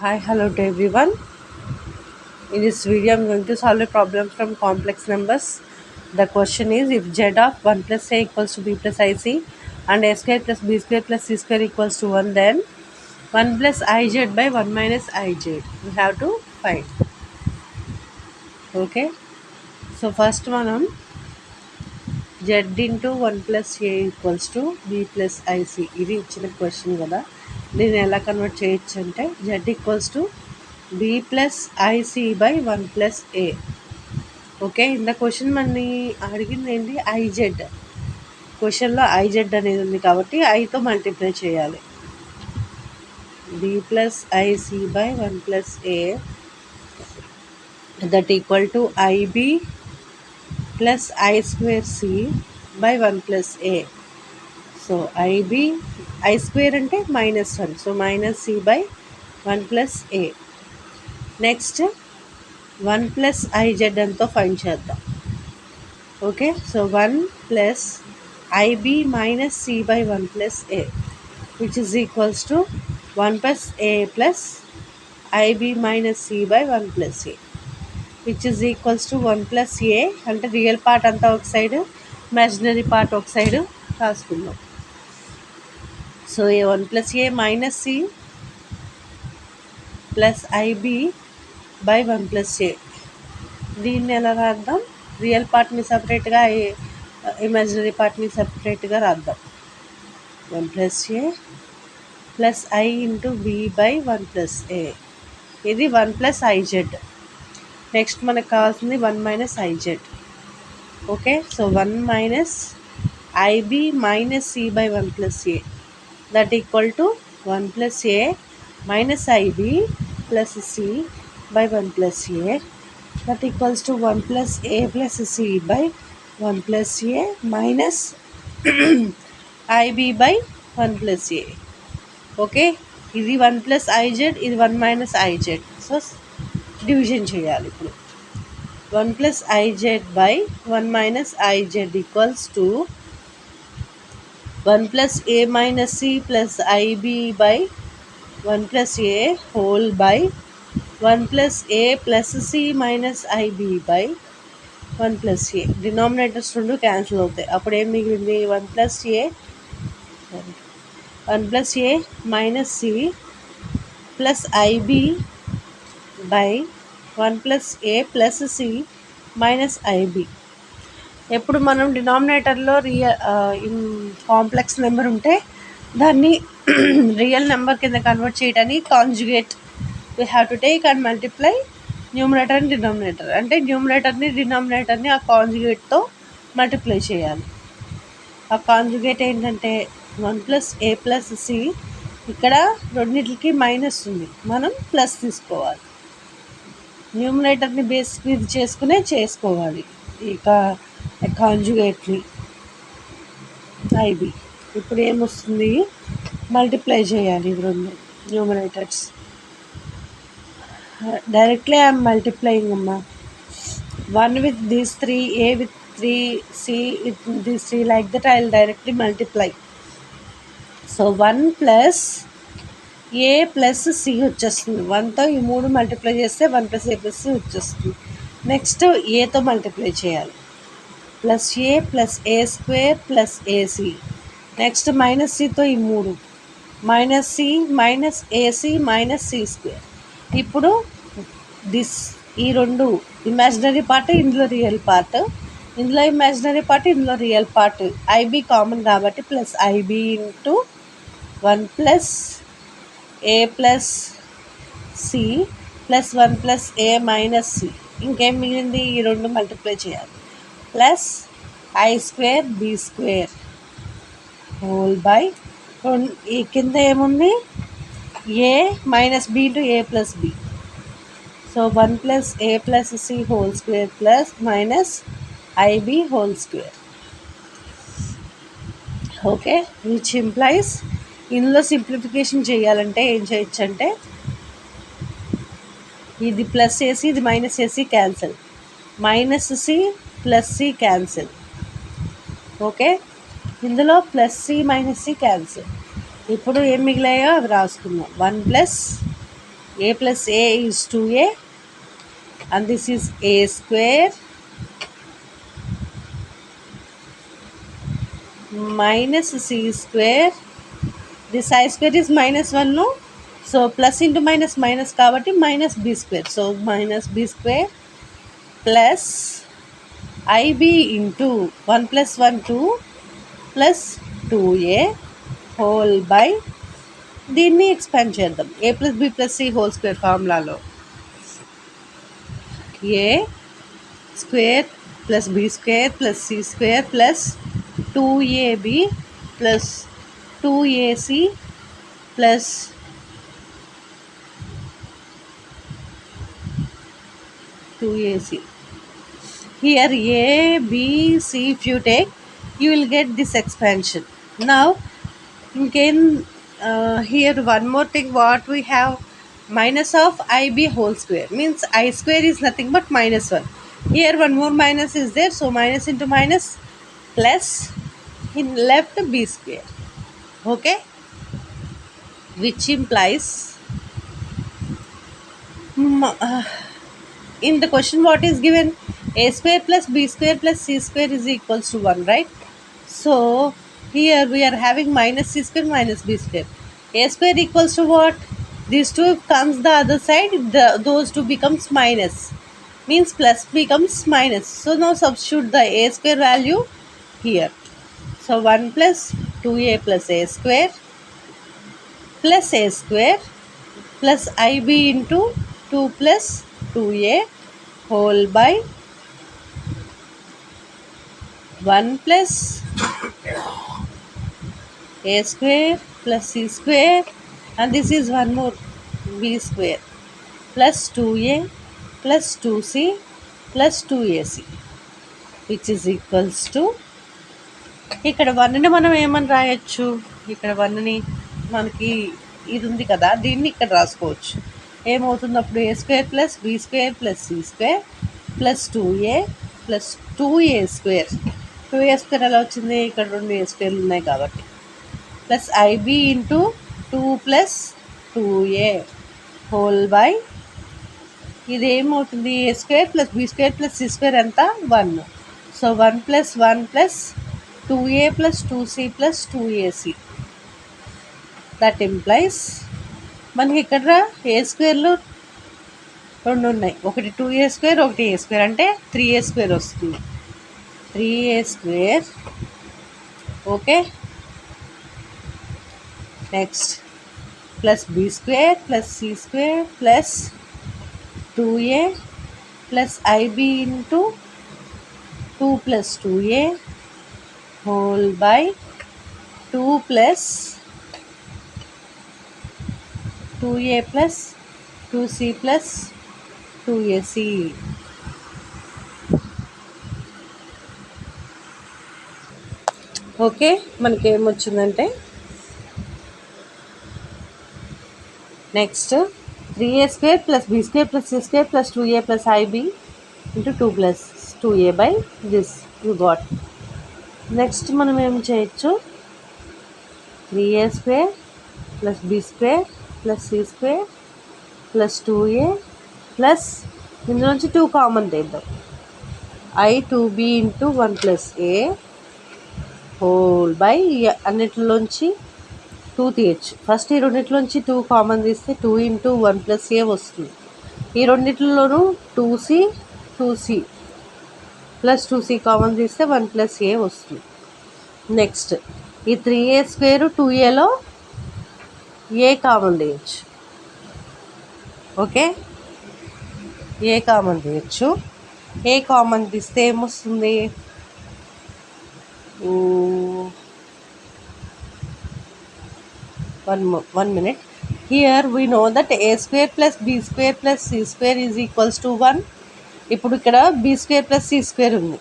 Hi, hello to everyone. In this video, I'm going to solve a problem from complex numbers. The question is, if z of 1 plus a equals to b plus ic and a square plus b square plus c square equals to 1, then 1 plus iz by 1 minus ij. We have to find. Okay. So first one, z into 1 plus a equals to b plus ic. ఇది ఇచ్చిన question కదా, దీన్ని ఎలా convert చేయొచ్చు అంటే z equals to b plus i c by 1 plus a. Okay, ఇంత question మనని అడిగింది ఏంటి, ఐజెడ్. క్వశ్చన్లో ఐజెడ్ అనేది ఉంది కాబట్టి ఐతో మల్టిప్లై చేయాలి. b plus i c by 1 plus A that equal to i b plus i square c by 1 plus a. So i b, i square అంటే -1, so minus C by 1 plus a. Next 1 plus i z ఎంతో find చేద్దాం. Okay, so 1 plus i b minus C by 1 plus A which is equals to 1 plus A plus i b minus C by 1 plus A which is equals to 1 plus A. అంటే real part అంతా ఒక side, imaginary part ఒక side రాసుకుందాం. So A 1 plus A minus C plus i b by 1 plus A. దీన్ని ఎలా రాద్దాం, real పార్ట్ని సపరేట్గా, ఇమాజినరీ పార్ట్ని సపరేట్గా రాద్దాం. 1 plus A plus i into B by 1 plus A. ఇది 1 ప్లస్ ఐజెడ్. నెక్స్ట్ మనకు కావాల్సింది 1 minus i z. Okay, so 1 minus i b minus C by 1 plus A that equal to 1 plus A minus i b plus C by 1 plus A that equals to 1 plus a plus c by 1 plus a minus ib by 1 plus a. Okay, ఇది 1 plus IZ, ఇది 1 minus IZ. So division చేయాలి ఇప్పుడు. 1 plus i z by 1 minus i z equals to 1 plus A minus C plus i b by 1 plus a whole by 1 plus A plus C minus i b by 1 plus a. Denominators రెండు cancel అవుతాయి. అప్పుడు ఏం మిగిలింది, 1 plus A minus C plus i b by 1 plus A plus C minus i b. ఎప్పుడు మనం డినామినేటర్లో complex number ఉంటే దాన్ని రియల్ నెంబర్ కింద కన్వర్ట్ చేయడానికి conjugate we have to take and multiply numerator and denominator. అంటే న్యూమరేటర్ని డినామినేటర్ని ఆ కాంజుగేట్తో మల్టిప్లై చేయాలి. ఆ కాంజుగేట్ ఏంటంటే 1 ప్లస్ ఏ ప్లస్ సి. ఇక్కడ రెండింటికి మైనస్ ఉంది, మనం ప్లస్ తీసుకోవాలి. న్యూమరేటర్ని బేస్ మీద చేసుకోవాలి ఇక కాంజుగేట్ని ఐబి. ఇప్పుడు ఏమొస్తుంది, మల్టిప్లై చేయాలి ఇవి రెండు numerators. Directly I am multiplying, amma. 1 with these 3, a with 3, c with these 3, like that I will directly multiply. So 1 plus a plus c వచ్చేస్తుంది. 1తో ఈ 3 మల్టిప్లై చేస్తే 1 ప్లస్ ఏ ప్లస్ సి వచ్చేస్తుంది. నెక్స్ట్ ఏతో మల్టిప్లై చేయాలి, plus ఏ plus ఏ square plus ఏసి. Next minus సితో ఈ 3 minus C minus ఏసి minus C square. ఇప్పుడు ఈ రెండు ఇమాజినరీ పార్ట్, ఇందులో రియల్ పార్ట్, ఇందులో ఇమాజినరీ పార్ట్, ఇందులో రియల్ పార్ట్. ఐబీ కామన్ కాబట్టి ప్లస్ ఐబీ ఇంటూ 1 ప్లస్ ఏ ప్లస్ సి ప్లస్ 1 ప్లస్ ఏ minus C. ఇంకేం మిగిలింది, ఈ రెండు మల్టిప్లై చేయాలి. Plus i square b square whole by, ఈ కింద ఏముంది, a minus b into a plus b. So 1 plus a plus c whole square plus minus ib whole square. Okay, which implies, ఇందులో simplification చేయాలంటే ఏం చేయొచ్చు అంటే, ఇది ప్లస్ ఏసి ఇది minus A C cancel, minus C plus C cancel. Okay, ఇందులో plus C minus C cancel. ఇప్పుడు ఏం మిగిలాయో అవి రాసుకుందాం. 1 ప్లస్ A plus A is 2A, and this is A square minus C square. This I square is minus 1, no? So plus into minus minus kabatti minus B square. So minus B square plus IB into 1 plus 1 2 plus 2A whole by దీన్ని expand చేద్దాం. A plus B plus C whole square ఫార్ములాలో A square plus B square plus C square plus 2AB plus 2AC plus 2AC. Here A, B, C, if you take, you will get this expansion. Now, again, here one more thing, what we have, minus of IB whole square, means I square is nothing but minus 1. Here one more minus is there, so minus into minus plus in left B square. Okay, which implies in the question what is given, A square plus B square plus C square is equals to 1, right? So here we are having minus C square minus B square. A square equals to what? These two comes the other side, those two becomes minus, means plus becomes minus. So now substitute the A square value here. So 1 plus 2A plus A square plus A square plus IB into 2 plus 2A whole by 1 plus A square plus C square, and this is one more B square plus 2A plus 2C plus 2AC, which is equals to, ఇక్కడ 1ని మనం ఏమని రాయొచ్చు, ఇక్కడ 1ని మనకి ఇది ఉంది కదా, దీన్ని ఇక్కడ రాసుకోవచ్చు. ఏమవుతుంది అప్పుడు, A square plus B square plus C square plus 2A plus 2A square. 2A square ఎలా వచ్చింది, ఇక్కడ 2 A square ఉన్నాయి కాబట్టి, plus IB into 2 plus 2A whole by, ఇది ఏమవుతుంది, A square plus B square plus C square ఎంత 1. So 1 plus 1 plus 2A plus 2C plus 2AC. That implies మనకి ఇక్కడ ఏ స్క్వేర్లు 2 ఉన్నాయి, ఒకటి 2A square ఒకటి A square, అంటే 3A square వస్తుంది. 3A square. Okay, next plus B square plus C square plus 2A plus IB into 2 plus 2A whole by 2 plus 2A plus 2C plus 2AC. Okay, మనకి ఏమొచ్చిందంటే next 3A square plus B square plus C square plus 2A plus IB into 2 plus 2A by this you got. Next మనం ఏం చేయొచ్చు, 3A square plus B square plus C square plus 2A plus ఇందులోంచి 2 common తీద్దాం, I2B into 1 plus A whole by, అన్నిటిలోంచి 2 తీయచ్చు. First ఈ రెండిట్లోంచి 2 common తీస్తే 2 into 1 plus A వస్తుంది. ఈ రెండిట్లలోనూ 2C ప్లస్ 2C కామన్ తీస్తే 1 plus A వస్తుంది. నెక్స్ట్ ఈ 3A square 2Aలో A కామన్ తీయచ్చు. ఓకే, ఏ కామన్ తీయచ్చు. ఏ కామన్ తీస్తే ఏమొస్తుంది, 1 minute. Here we know that A square plus B square plus C square is equals to 1. ఇప్పుడు ఇక్కడ B square plus C square ఉంది.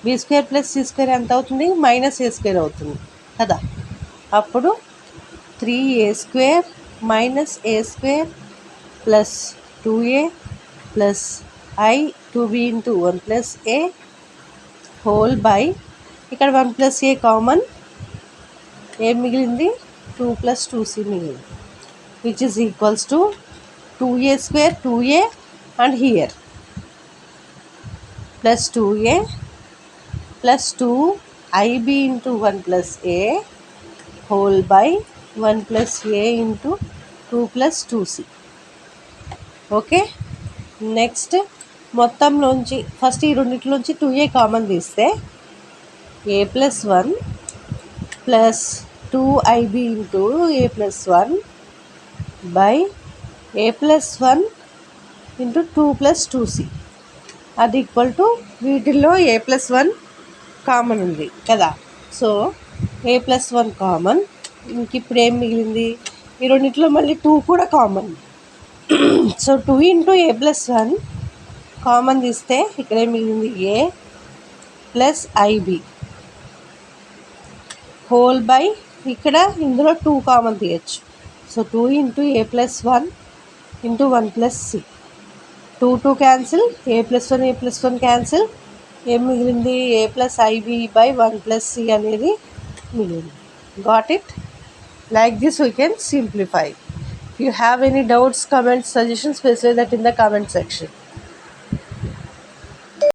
B square plus C square ఎంత అవుతుంది, minus A square అవుతుంది కదా. అప్పుడు 3A square minus A square plus 2A plus I2B into 1 plus A whole by, ఇక్కడ 1 plus A common, ఏం మిగిలింది 2 plus 2C మిగిలింది, which is equals to 2a square 2a and here plus 2a plus 2ib into 1 plus a whole by 1 plus a into 2 plus 2c. Okay, next మొత్తంలోంచి first ఈ రెండింటిలోంచి 2a common తీస్తే a plus 1 plus 2ib into a plus 1 by a plus 1 into 2 plus 2c అది equal to వీటిల్లో a plus 1 common ఉంది కదా. So a plus 1 common, ఇంక ఇప్పుడు ఏం మిగిలింది, ఈ రెండింటిలో మళ్ళీ 2 కూడా common. So 2 into a plus 1 common తీస్తే ఇక్కడ ఏం మిగిలింది, a plus i b whole by ఇక్కడ ఇందులో 2 కామన్ తీయచ్చు. So 2 into a plus 1 into 1 plus c, 2 cancel, a plus 1 cancel, ఏం మిగిలింది, a plus i b by 1 plus c అనేది మిగిలింది. Got it? Like this we can simplify. If you have any doubts, comments, suggestions, please say that in the comment section.